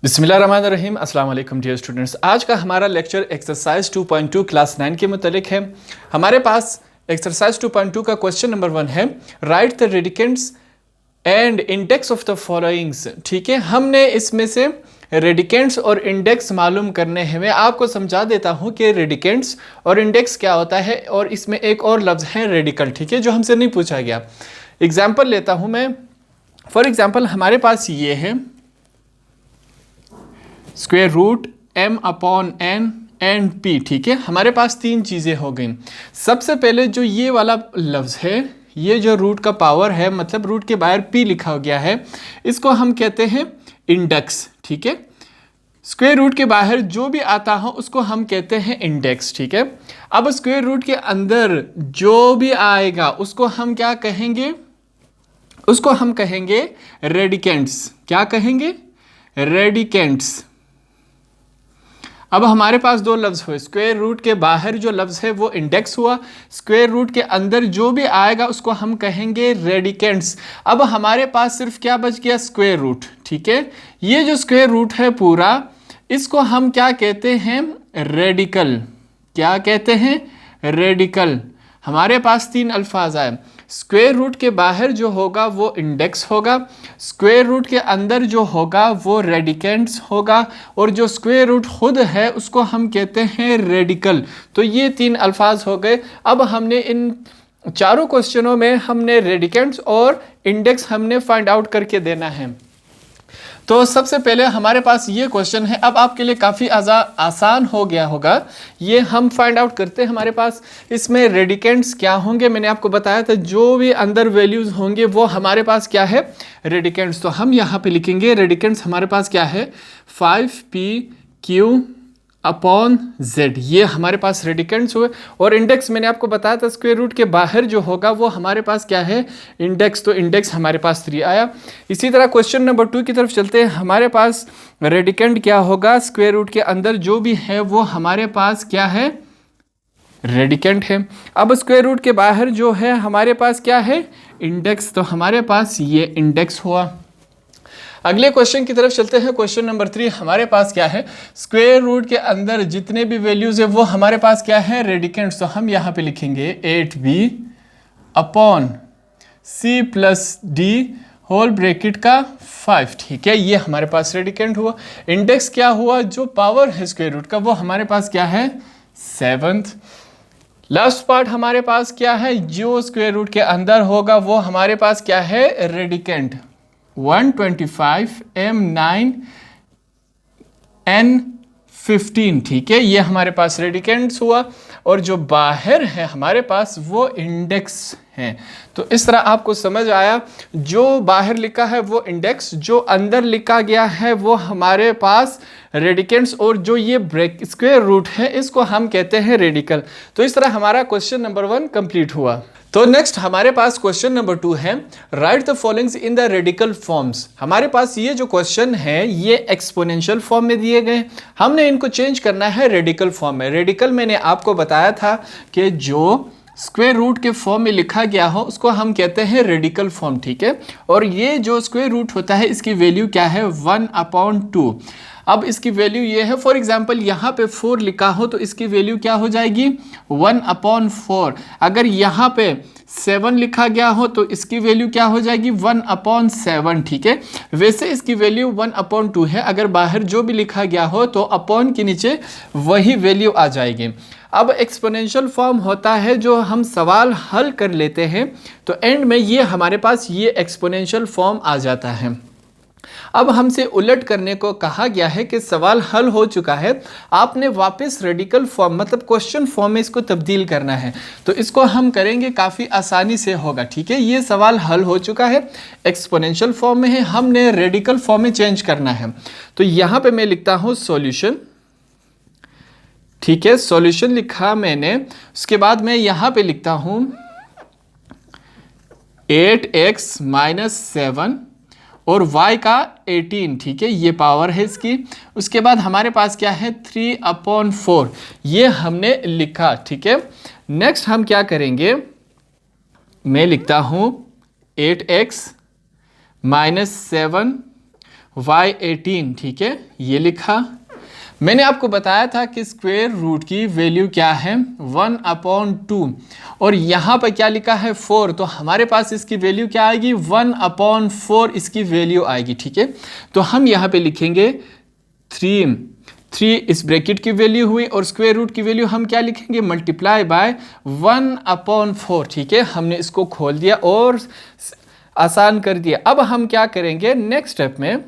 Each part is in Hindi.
बिस्मिल्लाहिर्रहमानिर्रहीम अस्सलाम वालेकुम डियर स्टूडेंट्स। आज का हमारा लेक्चर एक्सरसाइज 2.2 क्लास 9 के मुतालिक है। हमारे पास एक्सरसाइज 2.2 का क्वेश्चन नंबर 1 है, write the radicands and index of the followings. ठीक है, हमने इसमें से रेडिकेंट्स और इंडेक्स मालूम करने हैं। मैं आपको समझा देता हूं कि रेडिकेंट्स और इंडेक्स क्या होता है, और इसमें एक और लफ्ज़ है रेडिकल। ठीक है, जो हमसे नहीं पूछा गया। एग्जाम्पल लेता हूं मैं। फॉर एग्जाम्पल हमारे पास ये है square root m upon n and p। ठीक है, हमारे पास तीन चीज़ें हो गई। सबसे पहले जो ये वाला लफ्ज़ है, ये जो रूट का पावर है, मतलब रूट के बाहर p लिखा गया है, इसको हम कहते हैं इंडेक्स। ठीक है, स्क्वायर रूट के बाहर जो भी आता हो उसको हम कहते हैं इंडेक्स। ठीक है, अब स्क्वायर रूट के अंदर जो भी आएगा उसको हम क्या कहेंगे? उसको हम कहेंगे रेडिकेंट्स। क्या कहेंगे? रेडिकेंट्स। अब हमारे पास दो लफ्ज़ हुए। स्क्वायर रूट के बाहर जो लफ्ज़ है वो इंडेक्स हुआ, स्क्वायर रूट के अंदर जो भी आएगा उसको हम कहेंगे रेडिकेंट्स। अब हमारे पास सिर्फ क्या बच गया? Square root. ठीक है, ये जो स्क्वायर रूट है पूरा, इसको हम क्या कहते हैं? रेडिकल। क्या कहते हैं? रेडिकल। हमारे पास तीन अल्फाज आए। स्क्वायर रूट के बाहर जो होगा वो इंडेक्स होगा, स्क्वायर रूट के अंदर जो होगा वो रेडिकेंट्स होगा, और जो स्क्वायर रूट खुद है उसको हम कहते हैं रेडिकल। तो ये तीन अल्फाज हो गए। अब हमने इन चारों क्वेश्चनों में हमने रेडिकेंट्स और इंडेक्स हमने फाइंड आउट करके देना है। तो सबसे पहले हमारे पास ये क्वेश्चन है। अब आपके लिए काफ़ी आसान हो गया होगा। ये हम फाइंड आउट करते हैं। हमारे पास इसमें रेडिकेंट्स क्या होंगे, मैंने आपको बताया था, जो भी अंदर वैल्यूज़ होंगे वो हमारे पास क्या है? रेडिकेंट्स। तो हम यहाँ पे लिखेंगे रेडिकेंट्स हमारे पास क्या है? 5pq upon z। ये हमारे पास रेडिकेंट्स हुए। और इंडेक्स मैंने आपको बताया था, स्क्वायर रूट के बाहर जो होगा वो हमारे पास क्या है? इंडेक्स। तो इंडेक्स हमारे पास 3 आया। इसी तरह क्वेश्चन नंबर 2 की तरफ चलते हैं। हमारे पास रेडिकेंट क्या होगा? स्क्वायर रूट के अंदर जो भी है वो हमारे पास क्या है? रेडिकेंट है। अब स्क्वायर रूट के बाहर जो है हमारे पास क्या है? इंडेक्स। तो हमारे पास ये इंडेक्स हुआ। अगले क्वेश्चन की तरफ चलते हैं। क्वेश्चन नंबर 3 हमारे पास क्या है? स्क्वायर रूट के अंदर जितने भी वैल्यूज है वो हमारे पास क्या है? रेडिकेंट्स। तो हम यहाँ पे लिखेंगे 8b upon c plus d whole bracket का 5। ठीक है, ये हमारे पास रेडिकेंट हुआ। इंडेक्स क्या हुआ? जो पावर है स्क्वायर रूट का वो हमारे पास क्या है? 7th। लास्ट पार्ट हमारे पास क्या है? जो स्क्वायर रूट के अंदर होगा वो हमारे पास क्या है? रेडिकेंट। 125 m9 n15। ठीक है, ये हमारे पास रेडिकेंट्स हुआ। और जो बाहर है हमारे पास वो इंडेक्स है। तो इस तरह आपको समझ आया, जो बाहर लिखा है वो इंडेक्स, जो अंदर लिखा गया है वो हमारे पास रेडिकेंट्स, और जो ये स्क्वायर रूट है इसको हम कहते हैं रेडिकल। तो इस तरह हमारा क्वेश्चन नंबर 1 कंप्लीट हुआ। तो नेक्स्ट हमारे पास क्वेश्चन नंबर 2 है, write the followings in the radical forms. हमारे पास ये जो क्वेश्चन है ये एक्सपोनेंशियल फॉर्म में दिए गए, हमने इनको चेंज करना है रेडिकल फॉर्म में। रेडिकल मैंने आपको बताया था कि जो स्क्वायर रूट के फॉर्म में लिखा गया हो उसको हम कहते हैं रेडिकल फॉर्म। ठीक है, और ये जो स्क्वायर रूट होता है इसकी वैल्यू क्या है? 1/2। अब इसकी वैल्यू ये है, फॉर एग्जाम्पल यहाँ पे 4 लिखा हो तो इसकी वैल्यू क्या हो जाएगी? 1/4। अगर यहाँ पे 7 लिखा गया हो तो इसकी वैल्यू क्या हो जाएगी? 1/7। ठीक है, वैसे इसकी वैल्यू 1/2 है। अगर बाहर जो भी लिखा गया हो तो अपॉन के नीचे वही वैल्यू आ जाएगी। अब एक्सपोनेंशियल फॉर्म होता है जो हम सवाल हल कर लेते हैं तो एंड में ये हमारे पास ये एक्सपोनेंशियल फॉर्म आ जाता है। अब हमसे उलट करने को कहा गया है कि सवाल हल हो चुका है, आपने वापस रेडिकल फॉर्म मतलब क्वेश्चन फॉर्म में इसको तब्दील करना है। तो इसको हम करेंगे, काफ़ी आसानी से होगा। ठीक है, ये सवाल हल हो चुका है, एक्सपोनेंशियल फॉर्म में है, हमने रेडिकल फॉर्म में चेंज करना है। तो यहाँ पे मैं लिखता हूँ सॉल्यूशन। ठीक है, सॉल्यूशन लिखा मैंने। उसके बाद मैं यहाँ पे लिखता हूँ 8x - 7 और y का 18। ठीक है, ये पावर है इसकी। उसके बाद हमारे पास क्या है? 3/4, ये हमने लिखा। ठीक है, नेक्स्ट हम क्या करेंगे? मैं लिखता हूँ 8x - 7 y18, ठीक है, ये लिखा। मैंने आपको बताया था कि स्क्वायर रूट की वैल्यू क्या है 1/2 और यहाँ पर क्या लिखा है 4, तो हमारे पास इसकी वैल्यू क्या आएगी 1/4 इसकी वैल्यू आएगी, ठीक है। तो हम यहाँ पे लिखेंगे 3 इस ब्रैकेट की वैल्यू हुई और स्क्वायर रूट की वैल्यू हम क्या लिखेंगे मल्टीप्लाई बाय 1/4, ठीक है। हमने इसको खोल दिया और आसान कर दिया। अब हम क्या करेंगे नेक्स्ट स्टेप में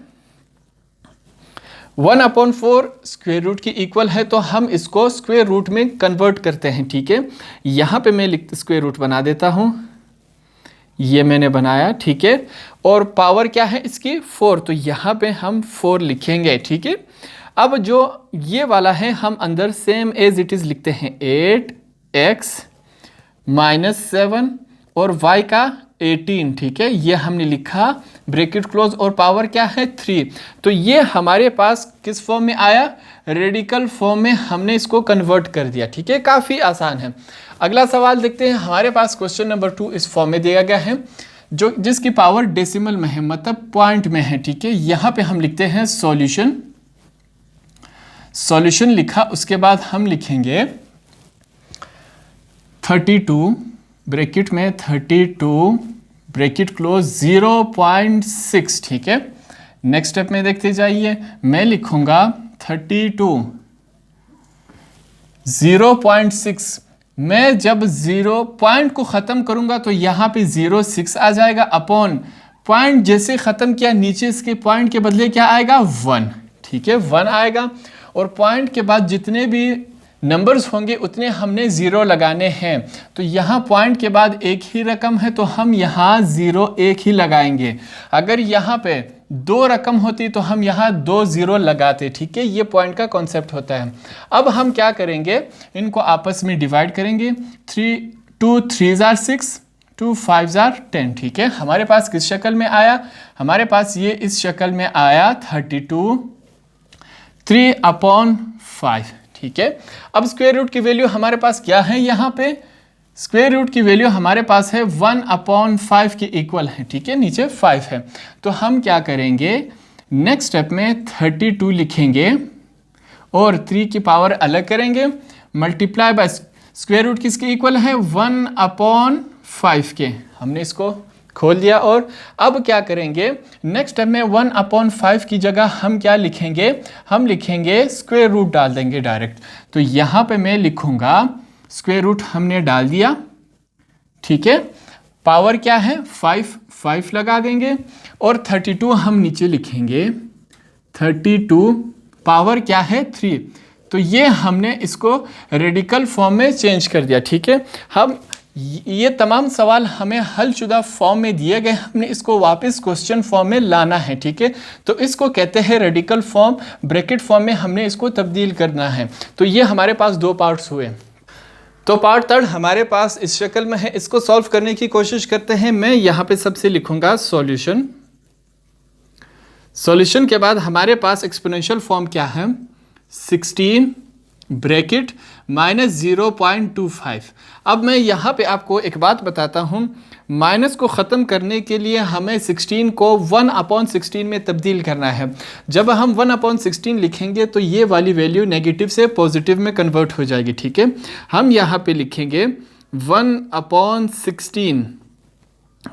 1/4 स्क्वायर रूट की इक्वल है, तो हम इसको स्क्वायर रूट में कन्वर्ट करते हैं, ठीक है। यहाँ पे मैं स्क्वायर रूट बना देता हूँ, ये मैंने बनाया, ठीक है। और पावर क्या है इसकी 4, तो यहाँ पे हम 4 लिखेंगे, ठीक है। अब जो ये वाला है हम अंदर सेम एज इट इज़ लिखते हैं 8x - 7 और y का 18, ठीक है, ये हमने लिखा ब्रैकेट क्लोज और पावर क्या है 3। तो ये हमारे पास किस फॉर्म में आया रेडिकल फॉर्म में, हमने इसको कन्वर्ट कर दिया, ठीक है। काफ़ी आसान है। अगला सवाल देखते हैं। हमारे पास क्वेश्चन नंबर 2 इस फॉर्म में दिया गया है जो जिसकी पावर डेसिमल में है, मतलब पॉइंट में है, ठीक है। यहाँ पे हम लिखते हैं सॉल्यूशन लिखा, उसके बाद हम लिखेंगे 32 ब्रैकेट में 32 ब्रैकेट क्लोज 0.6, ठीक है। नेक्स्ट स्टेप में देखते जाइए, मैं लिखूंगा 32 0.6। मैं जब 0 पॉइंट को ख़त्म करूंगा तो यहाँ पे 0.6 आ जाएगा, अपॉन पॉइंट जैसे ख़त्म किया नीचे इसके पॉइंट के बदले क्या आएगा 1, ठीक है, 1 आएगा। और पॉइंट के बाद जितने भी नंबर्स होंगे उतने हमने 0 लगाने हैं। तो यहाँ पॉइंट के बाद एक ही रकम है तो हम यहाँ 0 एक ही लगाएंगे। अगर यहाँ पे 2 रकम होती तो हम यहाँ 2 0 लगाते, ठीक है। ये पॉइंट का कॉन्सेप्ट होता है। अब हम क्या करेंगे, इनको आपस में डिवाइड करेंगे। 2 3 * 6, 2 5 * 10, ठीक है। हमारे पास किस शक्ल में आया, हमारे पास ये इस शक्ल में आया 32 3/5, ठीक है। अब स्क्वायर रूट की वैल्यू हमारे पास क्या है, यहाँ पे स्क्वायर रूट की वैल्यू हमारे पास है 1/5 के इक्वल है, ठीक है, नीचे 5 है। तो हम क्या करेंगे नेक्स्ट स्टेप में 32 लिखेंगे और 3 की पावर अलग करेंगे, मल्टीप्लाई बाय स्क्वायर रूट किसके इक्वल है 1/5 के। हमने इसको खोल दिया और अब क्या करेंगे नेक्स्ट स्टेप में 1/5 की जगह हम क्या लिखेंगे, हम लिखेंगे स्क्वायर रूट डाल देंगे डायरेक्ट। तो यहाँ पे मैं लिखूंगा स्क्वायर रूट हमने डाल दिया, ठीक है। पावर क्या है 5 लगा देंगे और 32 हम नीचे लिखेंगे, 32 पावर क्या है 3। तो ये हमने इसको रेडिकल फॉर्म में चेंज कर दिया, ठीक है। हम ये तमाम सवाल हमें हलशुदा फॉर्म में दिए गए, हमने इसको वापस क्वेश्चन फॉर्म में लाना है, ठीक है। तो इसको कहते हैं रेडिकल फॉर्म, ब्रैकेट फॉर्म में हमने इसको तब्दील करना है। तो ये हमारे पास 2 पार्ट्स हुए। तो पार्ट 3 हमारे पास इस शक्ल में है, इसको सॉल्व करने की कोशिश करते हैं। मैं यहाँ पे सबसे लिखूंगा सॉल्यूशन के बाद हमारे पास एक्सपोनेंशियल फॉर्म क्या है 16 ब्रैकेट -0.25। अब मैं यहाँ पे आपको एक बात बताता हूँ, माइनस को ख़त्म करने के लिए हमें 16 को 1/16 में तब्दील करना है। जब हम 1/16 लिखेंगे तो ये वाली वैल्यू नेगेटिव से पॉजिटिव में कन्वर्ट हो जाएगी, ठीक है। हम यहाँ पे लिखेंगे 1/16।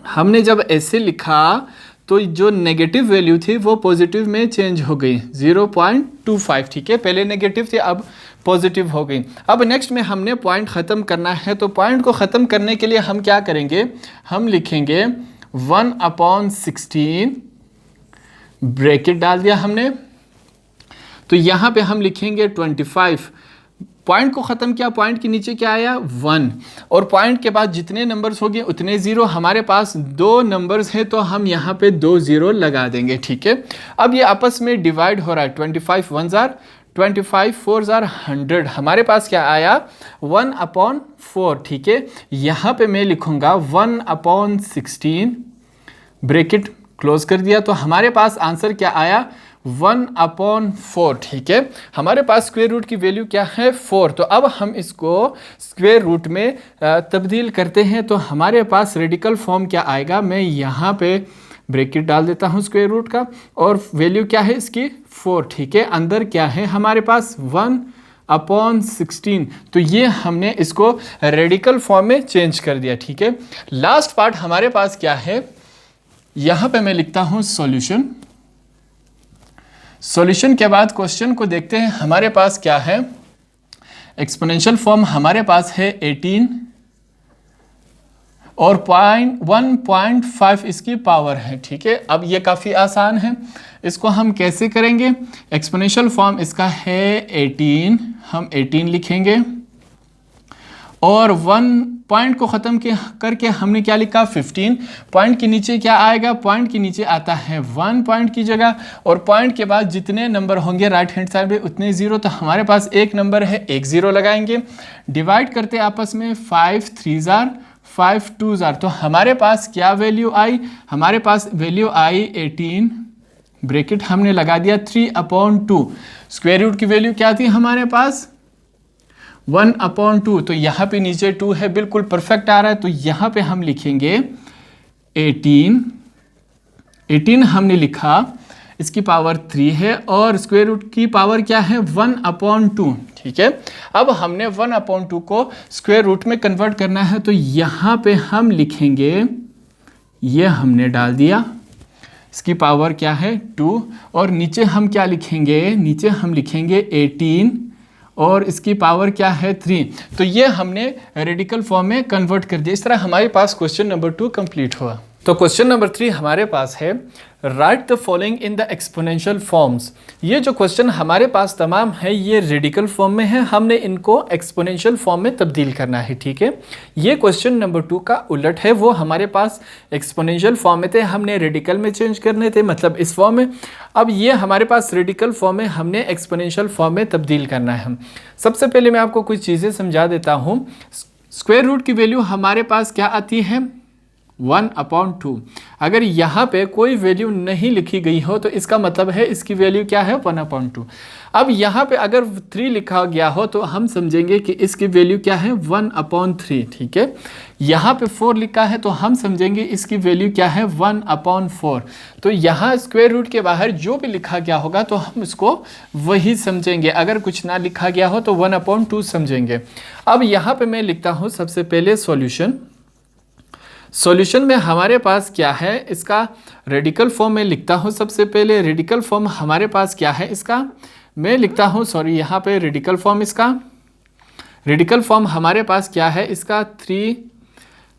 हमने जब ऐसे लिखा तो जो नेगेटिव वैल्यू थी वो पॉजिटिव में चेंज हो गई 0.25, ठीक है। पहले नेगेटिव थी अब पॉजिटिव हो गई। अब नेक्स्ट में हमने पॉइंट ख़त्म करना है, तो पॉइंट को ख़त्म करने के लिए हम क्या करेंगे, हम लिखेंगे 1/16 ब्रैकेट डाल दिया हमने। तो यहाँ पे हम लिखेंगे 25, पॉइंट को ख़त्म किया, पॉइंट के नीचे क्या आया 1 और पॉइंट के बाद जितने नंबर्स हो गए उतने 0। हमारे पास 2 नंबर्स हैं तो हम यहाँ पे 2 0 लगा देंगे, ठीक है। अब ये आपस में डिवाइड हो रहा है, 25 1 * 25 4 * 100। हमारे पास क्या आया 1/4, ठीक है। यहाँ पे मैं लिखूँगा 1/16 ब्रैकेट क्लोज कर दिया। तो हमारे पास आंसर क्या आया 1/4, ठीक है। हमारे पास स्क्वायर रूट की वैल्यू क्या है 4। तो अब हम इसको स्क्वायर रूट में तब्दील करते हैं। तो हमारे पास रेडिकल फॉर्म क्या आएगा, मैं यहाँ पे ब्रैकेट डाल देता हूँ स्क्वायर रूट का, और वैल्यू क्या है इसकी 4, ठीक है। अंदर क्या है हमारे पास 1/16, तो ये हमने इसको रेडिकल फॉर्म में चेंज कर दिया, ठीक है। लास्ट पार्ट हमारे पास क्या है, यहां पे मैं लिखता हूं सॉल्यूशन। सॉल्यूशन के बाद क्वेश्चन को देखते हैं, हमारे पास क्या है, एक्सपोनेंशियल फॉर्म हमारे पास है 18 और 1.5 इसकी पावर है, ठीक है। अब ये काफ़ी आसान है, इसको हम कैसे करेंगे। एक्सपोनेंशियल फॉर्म इसका है 18, हम 18 लिखेंगे और 1 पॉइंट को ख़त्म करके हमने क्या लिखा 15। पॉइंट के नीचे क्या आएगा, पॉइंट के नीचे आता है 1 पॉइंट की जगह, और पॉइंट के बाद जितने नंबर होंगे राइट हैंड साइड में उतने ज़ीरो, तो हमारे पास एक नंबर है, एक ज़ीरो लगाएंगे। डिवाइड करते आपस में 5 3 जार 5 2 जार, तो हमारे पास क्या वैल्यू आई, हमारे पास वैल्यू आई 18, ब्रैकेट हमने लगा दिया 3/2। स्क्वायर रूट की वैल्यू क्या थी हमारे पास 1/2, तो यहाँ पे नीचे 2 है, बिल्कुल परफेक्ट आ रहा है। तो यहाँ पे हम लिखेंगे 18 हमने लिखा, इसकी पावर 3 है और स्क्वायर रूट की पावर क्या है 1/2, ठीक है। अब हमने 1/2 को स्क्वायर रूट में कन्वर्ट करना है, तो यहाँ पे हम लिखेंगे, ये हमने डाल दिया, इसकी पावर क्या है 2, और नीचे हम क्या लिखेंगे, नीचे हम लिखेंगे 18 और इसकी पावर क्या है 3। तो ये हमने रेडिकल फॉर्म में कन्वर्ट कर दिया। इस तरह हमारे पास क्वेश्चन नंबर 2 कंप्लीट हुआ। तो क्वेश्चन नंबर 3 हमारे पास है, write the following in the exponential forms. ये जो क्वेश्चन हमारे पास तमाम है ये रेडिकल फॉर्म में है, हमने इनको एक्सपोनेंशियल फॉर्म में तब्दील करना है, ठीक है। ये क्वेश्चन नंबर 2 का उलट है, वो हमारे पास एक्सपोनेंशियल फॉर्म में थे, हमने रेडिकल में चेंज करने थे, मतलब इस फॉर्म में। अब ये हमारे पास रेडिकल फॉर्म में, हमने एक्सपोनेंशियल फॉर्म में तब्दील करना है। सबसे पहले मैं आपको कुछ चीज़ें समझा देता हूँ। स्क्वायर रूट की वैल्यू हमारे पास क्या आती है 1/2। अगर यहाँ पे कोई वैल्यू नहीं लिखी गई हो तो इसका मतलब है इसकी वैल्यू क्या है 1/2। अब यहाँ पे अगर 3 लिखा गया हो तो हम समझेंगे कि इसकी वैल्यू क्या है 1/3, ठीक है। यहाँ पे 4 लिखा है तो हम समझेंगे इसकी वैल्यू क्या है 1/4। तो यहाँ स्क्वायर रूट के बाहर जो भी लिखा गया होगा तो हम इसको वही समझेंगे, अगर कुछ ना लिखा गया हो तो 1/2 समझेंगे। अब यहाँ पे मैं लिखता हूँ सबसे पहले सॉल्यूशन। सॉल्यूशन में हमारे पास क्या है, इसका रेडिकल फॉर्म में लिखता हूँ। सबसे पहले रेडिकल फॉर्म हमारे पास क्या है इसका, मैं लिखता हूँ, सॉरी यहाँ पे रेडिकल फॉर्म, इसका रेडिकल फॉर्म हमारे पास क्या है इसका 3,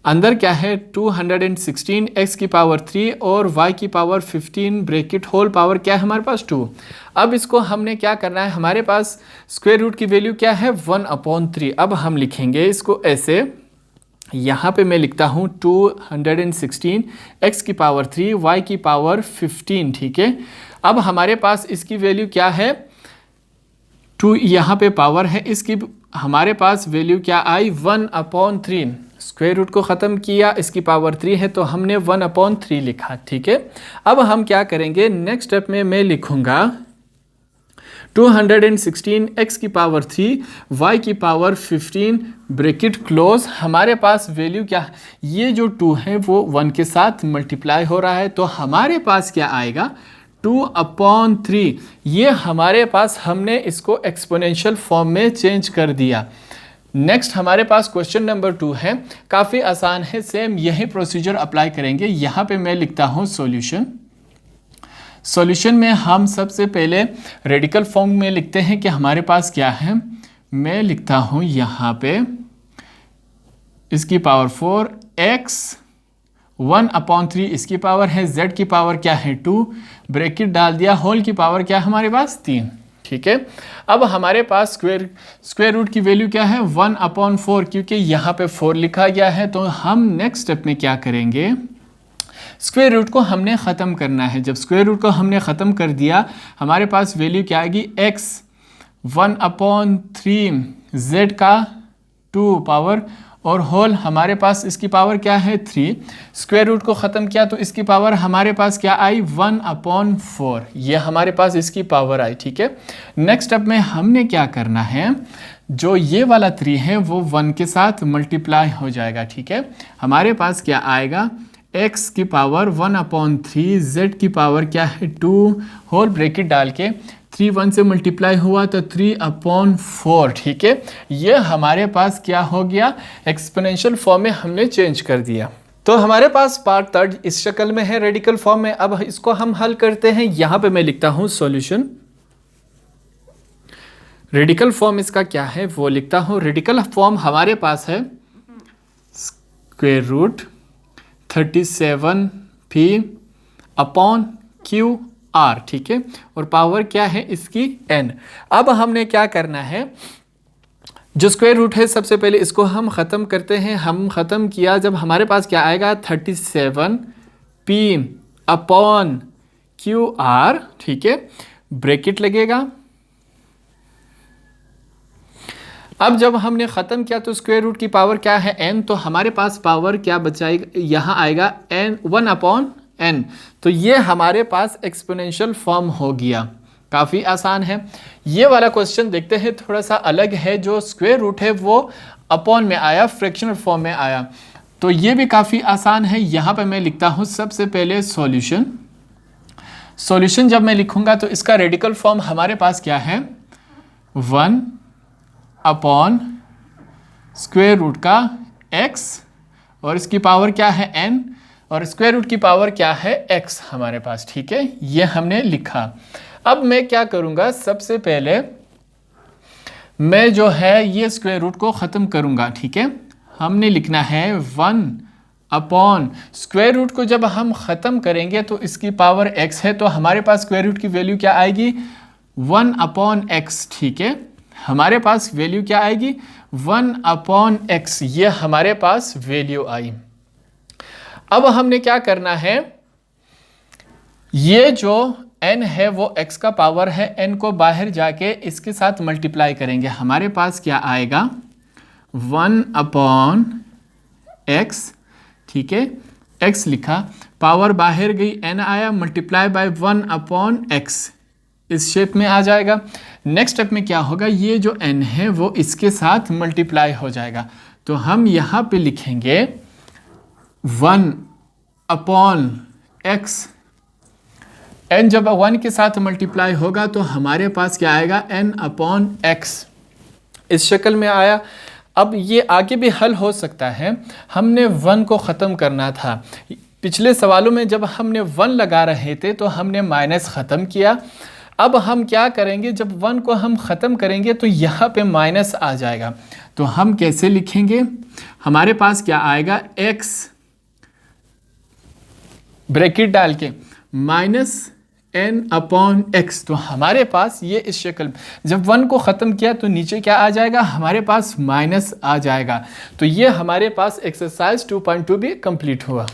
अंदर क्या है 216 x की पावर 3 और y की पावर 15 ब्रैकेट होल पावर क्या है हमारे पास 2। अब इसको हमने क्या करना है, हमारे पास स्क्वायर रूट की वैल्यू क्या है 1/3। अब हम लिखेंगे इसको ऐसे, यहाँ पे मैं लिखता हूँ 216 x की पावर 3 y की पावर 15, ठीक है। अब हमारे पास इसकी वैल्यू क्या है 2, यहाँ पे पावर है, इसकी हमारे पास वैल्यू क्या आई 1/3। स्क्वायर रूट को ख़त्म किया, इसकी पावर 3 है तो हमने 1/3 लिखा, ठीक है। अब हम क्या करेंगे, नेक्स्ट स्टेप में मैं लिखूँगा 216 x की पावर 3 y की पावर 15 ब्रैकेट क्लोज। हमारे पास वैल्यू क्या, ये जो 2 है वो 1 के साथ मल्टीप्लाई हो रहा है, तो हमारे पास क्या आएगा 2/3। ये हमारे पास, हमने इसको एक्सपोनेंशियल फॉर्म में चेंज कर दिया। नेक्स्ट हमारे पास क्वेश्चन नंबर 2 है, काफ़ी आसान है, सेम यही प्रोसीजर अप्लाई करेंगे। यहाँ पे मैं लिखता हूँ सॉल्यूशन। सॉल्यूशन में हम सबसे पहले रेडिकल फॉर्म में लिखते हैं कि हमारे पास क्या है, मैं लिखता हूँ यहाँ पे इसकी पावर 4 x 1/3 इसकी पावर है, z की पावर क्या है 2 ब्रैकेट डाल दिया, होल की पावर क्या है हमारे पास 3, ठीक है। अब हमारे पास स्क्वायर रूट की वैल्यू क्या है 1/4, क्योंकि यहाँ पे 4 लिखा गया है। तो हम नेक्स्ट स्टेप में क्या करेंगे, स्क्वायर रूट को हमने ख़त्म करना है। जब स्क्वायर रूट को हमने ख़त्म कर दिया, हमारे पास वैल्यू क्या आएगी x 1/3 z का 2 पावर और होल, हमारे पास इसकी पावर क्या है 3। स्क्वायर रूट को ख़त्म किया तो इसकी पावर हमारे पास क्या आई 1/4, ये हमारे पास इसकी पावर आई, ठीक है। नेक्स्ट स्टेप में हमने क्या करना है, जो ये वाला 3 है वो 1 के साथ मल्टीप्लाई हो जाएगा, ठीक है। हमारे पास क्या आएगा x की पावर 1/3 z की पावर क्या है 2 होल ब्रैकेट डाल के 3 1 से मल्टीप्लाई हुआ तो 3/4। ठीक है, ये हमारे पास क्या हो गया, एक्सपोनेंशियल फॉर्म में हमने चेंज कर दिया। तो हमारे पास पार्ट थर्ड इस शक्ल में है, रेडिकल फॉर्म में। अब इसको हम हल करते हैं। यहां पे मैं लिखता हूं सॉल्यूशन। रेडिकल फॉर्म इसका क्या है वो लिखता हूं। रेडिकल फॉर्म हमारे पास है √37p/QR। ठीक है, और पावर क्या है इसकी n। अब हमने क्या करना है, जो स्क्वायर रूट है सबसे पहले इसको हम ख़त्म करते हैं। हम ख़त्म किया जब हमारे पास क्या आएगा 37p/QR। ठीक है, ब्रैकेट लगेगा। अब जब हमने ख़त्म किया तो स्क्वायर रूट की पावर क्या है n, तो हमारे पास पावर क्या बचाएगा, यहाँ आएगा n 1/n। तो ये हमारे पास एक्सपोनेंशियल फॉर्म हो गया। काफ़ी आसान है। ये वाला क्वेश्चन देखते हैं, थोड़ा सा अलग है। जो स्क्वायर रूट है वो अपॉन में आया, फ्रैक्शनल फॉर्म में आया। तो ये भी काफ़ी आसान है। यहाँ पे मैं लिखता हूँ सबसे पहले सॉल्यूशन। सॉल्यूशन जब मैं लिखूँगा तो इसका रेडिकल फॉर्म हमारे पास क्या है 1/स्क्वायर रूट का x, और इसकी पावर क्या है n, और स्क्वायर रूट की पावर क्या है x हमारे पास। ठीक है, ये हमने लिखा। अब मैं क्या करूँगा, सबसे पहले मैं जो है ये स्क्वायर रूट को ख़त्म करूँगा। ठीक है, हमने लिखना है 1/ स्क्वायर रूट को जब हम ख़त्म करेंगे तो इसकी पावर x है, तो हमारे पास स्क्वायर रूट की वैल्यू क्या आएगी 1/x। ठीक है, हमारे पास वैल्यू क्या आएगी 1/x, ये हमारे पास वैल्यू आई। अब हमने क्या करना है, ये जो n है वो x का पावर है, n को बाहर जाके इसके साथ मल्टीप्लाई करेंगे। हमारे पास क्या आएगा 1/x। ठीक है, x लिखा, पावर बाहर गई, n आया, मल्टीप्लाई बाय 1/x, इस शेप में आ जाएगा। नेक्स्ट स्टेप में क्या होगा, ये जो n है वो इसके साथ मल्टीप्लाई हो जाएगा। तो हम यहाँ पे लिखेंगे 1/x। n जब 1 के साथ मल्टीप्लाई होगा तो हमारे पास क्या आएगा n/x, इस शक्ल में आया। अब ये आगे भी हल हो सकता है। हमने 1 को ख़त्म करना था। पिछले सवालों में जब हमने 1 लगा रहे थे तो हमने माइनस ख़त्म किया। अब हम क्या करेंगे, जब 1 को हम ख़त्म करेंगे तो यहाँ पे माइनस आ जाएगा। तो हम कैसे लिखेंगे, हमारे पास क्या आएगा x ब्रैकेट डाल के -n/x। तो हमारे पास ये इस शक्ल, जब 1 को ख़त्म किया तो नीचे क्या आ जाएगा, हमारे पास माइनस आ जाएगा। तो ये हमारे पास एक्सरसाइज 2.2 भी कंप्लीट हुआ।